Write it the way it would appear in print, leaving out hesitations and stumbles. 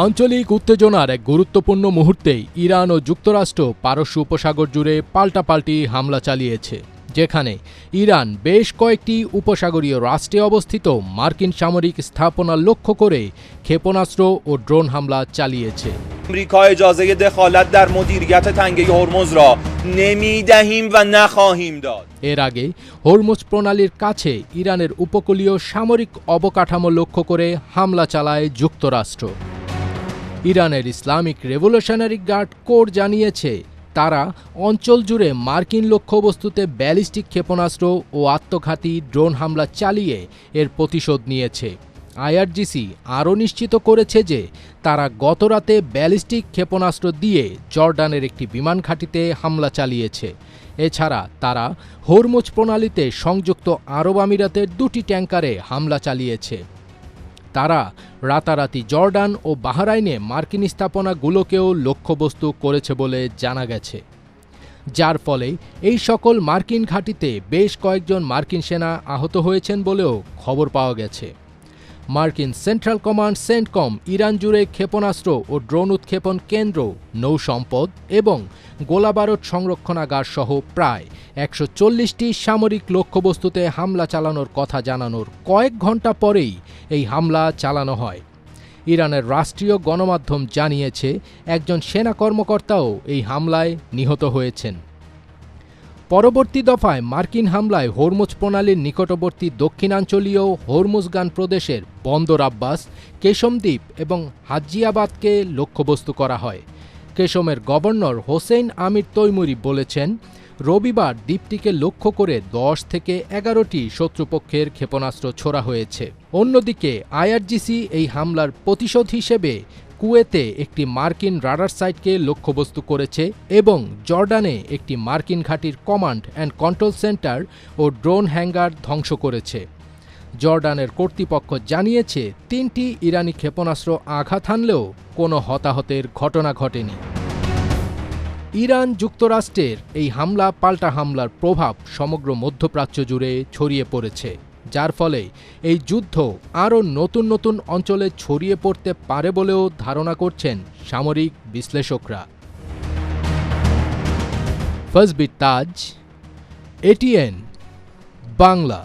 আঞ্চলিক উত্তেজনার এক গুরুত্বপূর্ণ মুহূর্তেই ইরান ও যুক্তরাষ্ট্র পারস্য উপসাগর জুড়ে পাল্টাপাল্টি হামলা চালিয়েছে, যেখানে ইরান বেশ কয়েকটি উপসাগরীয় রাষ্ট্রে অবস্থিত মার্কিন সামরিক স্থাপনা লক্ষ্য করে ক্ষেপণাস্ত্র ও ড্রোন হামলা চালিয়েছে। امریکا اجازه دخالت در مدیریت تنگه هرمز را نمیدهیم و نخواهیم داد। এর আগে হরমুজ প্রণালীর কাছে ইরানের উপকূলীয় সামরিক অবকাঠামো লক্ষ্য করে হামলা চালায় যুক্তরাষ্ট্র। ইরানের ইসলামিক রেভলিউশনারি গার্ড কোর জানিয়েছে, তারা অঞ্চল জুড়ে মার্কিন লক্ষ্যবস্তুতে ব্যালিস্টিক ক্ষেপণাস্ত্র ও আত্মঘাতী ড্রোন হামলা চালিয়ে এর প্রতিশোধ নিয়েছে। আইআরজিসি আরও নিশ্চিত করেছে যে তারা গতরাতে ব্যালিস্টিক ক্ষেপণাস্ত্র দিয়ে জর্ডানের একটি বিমান ঘাঁটিতে হামলা চালিয়েছে। এছাড়া তারা হরমুজ প্রণালীতে সংযুক্ত আরব আমিরাতের 2টি ট্যাঙ্কারে হামলা চালিয়েছে। তারা রাতারাতি জর্ডান ও বাহরাইনে মার্কিন স্থাপনাগুলোকেও লক্ষ্যবস্তু করেছে বলে জানা গেছে, যার ফলে এই সকল মার্কিন ঘাঁটিতে বেশ কয়েকজন মার্কিন সেনা আহত হয়েছেন বলেও খবর পাওয়া গেছে। মার্কিন সেন্ট্রাল কমান্ড সেন্টকম ইরান জুড়ে ক্ষেপণাস্ত্র ও ড্রোন উৎক্ষেপণ কেন্দ্র, নৌসম্পদ এবং গোলাবারুদ সংরক্ষণাগার সহ প্রায় 140টি সামরিক লক্ষ্যবস্তুতে হামলা চালানোর কথা জানানোর কয়েক ঘণ্টা পরেই এই হামলা চালানো হয়। ইরানের রাষ্ট্রীয় গণমাধ্যম জানিয়েছে, একজন সেনা কর্মকর্তাও এই হামলায় নিহত হয়েছেন। পরবর্তী দফায় মার্কিন হামলায় হরমুজ প্রণালীর নিকটবর্তী দক্ষিণাঞ্চলীয় হরমুজগান প্রদেশের বন্দর আব্বাস, কেশম দ্বীপ এবং হাজিয়াবাদকে লক্ষ্যবস্তু করা হয়। কেশমের গভর্নর হোসেইন আমির তৈমুরি বলেছেন, রবিবার দ্বীপটিকে লক্ষ্য করে 10 থেকে 11টি শত্রুপক্ষের ক্ষেপণাস্ত্র ছোড়া হয়েছে। অন্যদিকে আইআরজিসি এই হামলার প্রতিশোধ হিসেবে কুয়েতে একটি মার্কিন রাডার সাইটকে লক্ষ্যবস্তু করেছে এবং জর্ডানে একটি মার্কিন ঘাঁটির কমান্ড অ্যান্ড কন্ট্রোল সেন্টার ও ড্রোন হ্যাঙ্গার ধ্বংস করেছে। জর্ডানের কর্তৃপক্ষ জানিয়েছে, 3টি ইরানি ক্ষেপণাস্ত্র আঘাত হানলেও কোনো হতাহতের ঘটনা ঘটেনি। ইরান যুক্তরাষ্ট্রের এই হামলা পাল্টা হামলার প্রভাব সমগ্র মধ্যপ্রাচ্য জুড়ে ছড়িয়ে পড়েছে, যার ফলে এই যুদ্ধ আরও নতুন নতুন অঞ্চলে ছড়িয়ে পড়তে পারে বলেও ধারণা করছেন সামরিক বিশ্লেষকরা। ফজবির তাজ, এটিএন বাংলা।